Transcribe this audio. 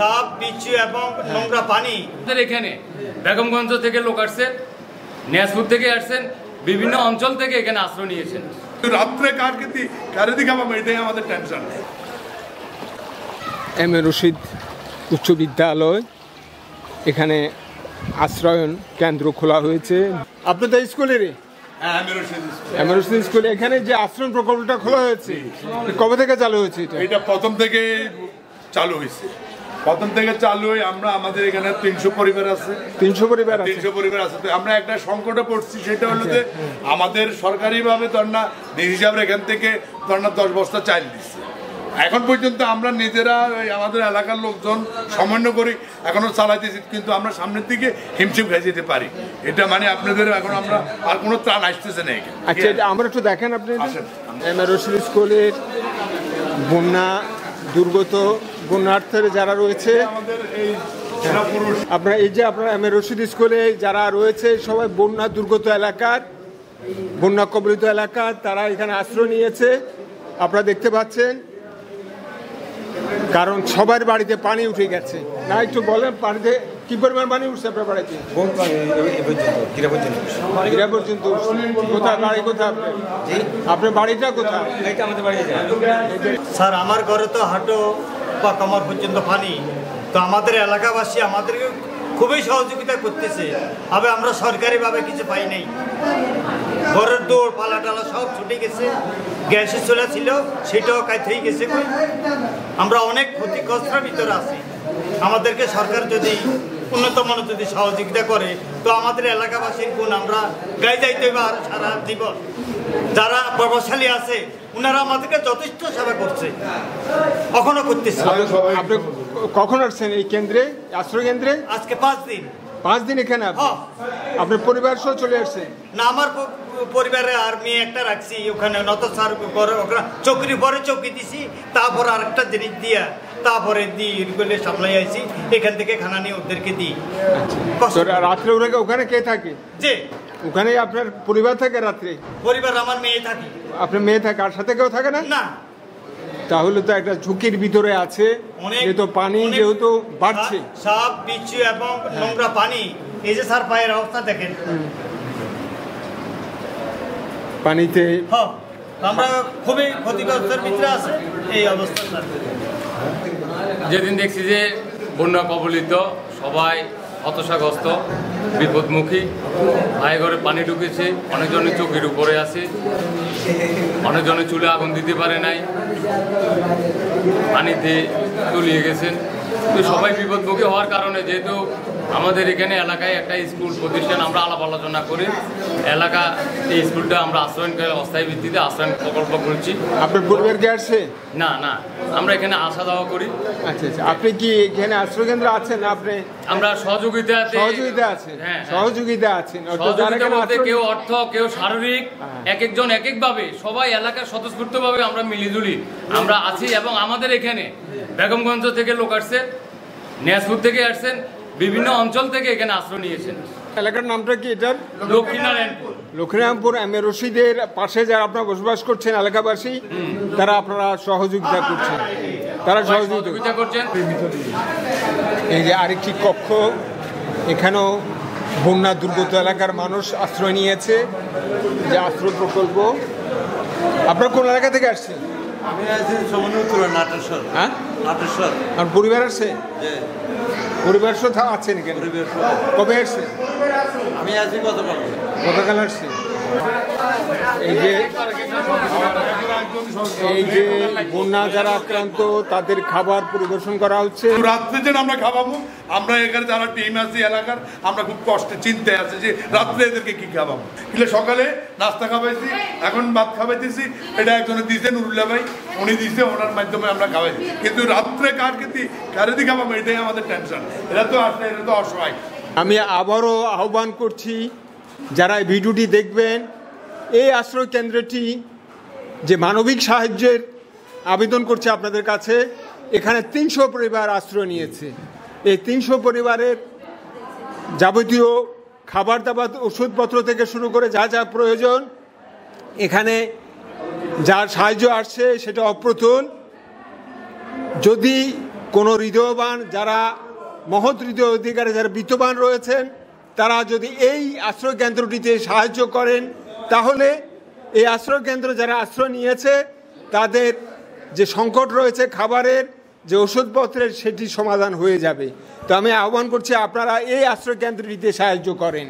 সাপ বিচ্ছু এবং নোংরা পানি। এখানে বেগমগঞ্জ থেকে লোক আসছেন, নিয়াজপুর থেকে আসছেন, বিভিন্ন অঞ্চল থেকে এখানে আশ্রয় নিয়েছেন। রাত্রে কারে খাবো এটাই আমাদের টেনশন। এম এ রশিদ উচ্চ বিদ্যালয়, এখানে আশ্রয়ন কেন্দ্র খোলা হয়েছে। আপনাদের স্কুলেরই এম এ রশিদ স্কুলে এখানে যে আশ্রয়ন প্রকল্পটা খোলা হয়েছে, কবে থেকে চালু হয়েছে? এটা প্রথম থেকে চালু হয়েছে। আমরা আমাদের এখানে 300 পরিবার আছে। 300 পরিবার আছে। তো আমরা একটা সংকটে পড়ছি, সেটা হলো যে আমাদের সরকারিভাবে ধরনা হিসাবে এখান থেকে ধরনা 10 বস্তা চাল দিচ্ছে। এখন পর্যন্ত আমরা নিজেরা আমাদের এলাকার লোকজন সমন্বয় করি এখনো চালাইতেছি, কিন্তু আমরা সামনের দিকে হিমশিম খেয়ে যেতে পারি। এটা মানে আপনাদের এখন আমরা আর কোনো ত্রাণ আসতেছে না। আচ্ছা, আমরা একটু দেখেন আপনি এম এ রশিদ স্কুলের বন্যা দুর্গত বন্যার্থীরা যারা রয়েছে, আপনারা এই যে আপনারা এম এ রশিদ স্কুলে যারা রয়েছে সবাই বন্যা দুর্গত এলাকার, বন্যা কবলিত এলাকার, তারা এখানে আশ্রয় নিয়েছে। আপনারা দেখতে পাচ্ছেন, কারণ সবার বাড়িতে পানি উঠে গেছে। না, একটু বলেন পানিতে কি পরিমাণ পানি উঠছে আপনার বাড়িতে? গিরা পর্যন্ত। কোথায় বাড়ি? কোথায় আপনার বাড়িটা? কোথায়? স্যার, আমার ঘরে তো হাঁটু বা কামর পর্যন্ত পানি। তো আমাদের এলাকাবাসী আমাদেরকে খুবই সহযোগিতা করতেছে। আমরা সরকারিভাবে কিছু পাই নাই। ঘরের দৌড় পালা টালা সব ছুটে গেছে। গ্যাসের চুলা ছিল, সেটাও কাজ হয়ে গেছে। আমরা অনেক ক্ষতিগ্রস্তের ভিতরে আছি। আমাদেরকে সরকার যদি উন্নত মানের যদি সহযোগিতা করে, তো আমাদের এলাকাবাসীর গুণ আমরা গায়ে যাইতে হবে আর সারা জীবন। যারা প্রভাবশালী আছে ওনারা আমাদেরকে যথেষ্ট সেবা করছে, কখনো করতেছে। আপনি কখন আসছেন এই কেন্দ্রে, আশ্রয় কেন্দ্রে? আজকে 5 দিন। 5 দিন এখানে আপনার পরিবার সহ চলে আসছে? না, আমার পরিবারে আর মেয়ে একটা রাখছি ওখানে। নত স্যার চৌকির পরে চৌকি দিছি, তারপর আর একটা জিনিস দিয়া তারপরে দিই সাপ্লাই আইছি। এখান থেকে খানা নিয়ে ওদেরকে দিই। রাত্রে ওখানে কে থাকে? যে ওখানে আপনার পরিবার থাকে রাত্রে? পরিবার আমার মেয়ে থাকে। আপনার মেয়ে থাকে, আর সাথে কেউ থাকে না? না। তাহলে তো একটা ঝুঁকির ভিতরে আছে, যেহেতু পানি যেহেতু বাড়ছে। সাপ বিচ্ছু এবং নোংরা পানি। এই যে স্যার পায়ের অবস্থা দেখেন পানিতে। আমরা খুবই ক্ষতিগ্রস্তের ভিতরে আছি এই অবস্থা। যেদিন দেখছি যে বন্যা কবলিত সবাই হতাশাগ্রস্ত, বিপদমুখী, ভাই ঘরে পানি ঢুকেছে, অনেকজনের চোখের উপরে আছে, অনেকজনের চুলে আগুন দিতে পারে নাই, পানিতে তলিয়ে গেছেন। তো সবাই বিপদমুখী হওয়ার কারণে, যেহেতু আমাদের এখানে এলাকায় একটা স্কুল প্রতিষ্ঠান আমরা আলাপ আলোচনা করে এলাকা এই স্কুলটা আমরা অস্থায়ী ভিত্তিতে আশ্রয়ণ প্রকল্প করছি। আপনার পরিবার কি আসছে? না, আমরা এখানে আসা যাওয়া করি। আচ্ছা, আপনি কি এখানে আশ্রয় কেন্দ্র আছেন? আমরা সহযোগিতা আছেন। সহযোগিতা আছেন বলতে কেউ অর্থ, কেউ শারীরিক, এক একজন এক একভাবে, সবাই এলাকার স্বতঃস্ফূর্তভাবে আমরা মিলিজুলি আমরা আছি। এবং আমাদের এখানে বেগমগঞ্জ থেকে লোক আসছেন, নিয়াজপুর থেকে আসছেন, বিভিন্ন অঞ্চল থেকে এখানে আশ্রয় নিয়েছেন। এলাকার নামটা কি এটার? লক্ষ্মীনারায়ণপুর। লক্ষ্মীনারায়ণপুর এম এ রশিদের পাশে যারা আপনারা বসবাস করছেন এলাকাবাসী, তারা আপনারা সহযোগিতা করছেন, তারা সহযোগিতা করছেন। এই যে আরেকটি কক্ষ, এখানেও বন্যা দুর্গত এলাকার মানুষ আশ্রয় নিয়েছে, যে আশ্রয় প্রকল্প। আপনার কোন এলাকা থেকে আসছেন? আমি আছি নাটেশ্বর। হ্যাঁ, নাটেশ্বর। আর পরিবার আসছে? পরিবার সাথে আছেন এখানে? কবে আসছে? আমি আছি গতকাল আসছে। এই যে বন্যা যারা আক্রান্ত তাদের খাবার পরিবেশন করা হচ্ছে। রাত্রে যেন আমরা খাওয়াবো, আমরা এখানে যারা টিম আছি এলাকার, আমরা খুব কষ্টে চিন্তায় আছি যে রাত্রে এদেরকে কি খাওয়াবো। কিন্তু সকালে নাস্তা খাওয়াইছি, এখন ভাত খাওয়াইতেছি। এটা একজনে দিয়েছে নুরুল্লাহ ভাই, উনি দিয়েছে, ওনার মাধ্যমে আমরা খাওয়াইছি। কিন্তু রাত্রে কারে খাওয়াবো এটাই আমাদের টেনশন। এরা তো আসলে এরা তো অসহায়। আমি আবারও আহ্বান করছি, যারা এই ভিডিওটি দেখবেন, এই আশ্রয় কেন্দ্রটি যে মানবিক সাহায্যের আবেদন করছে আপনাদের কাছে। এখানে 300 পরিবার আশ্রয় নিয়েছে। এই 300 পরিবারের যাবতীয় খাবার দাবার, ওষুধপত্র থেকে শুরু করে যা যা প্রয়োজন, এখানে যার সাহায্য আসছে সেটা অপ্রতুল। যদি কোনো হৃদয়বান যারা মহৎ হৃদয় অধিকারে যারা বিত্তবান রয়েছেন তারা যদি এই আশ্রয় কেন্দ্রটিতে সাহায্য করেন তাহলে এই আশ্রয় কেন্দ্র যারা আশ্রয় নিয়েছে তাদের যে সংকট রয়েছে খাবারের যে ওষুধপত্রের সেটি সমাধান হয়ে যাবে। তো আমি আহ্বান করছি আপনারা এই আশ্রয় কেন্দ্রটিতে সাহায্য করেন।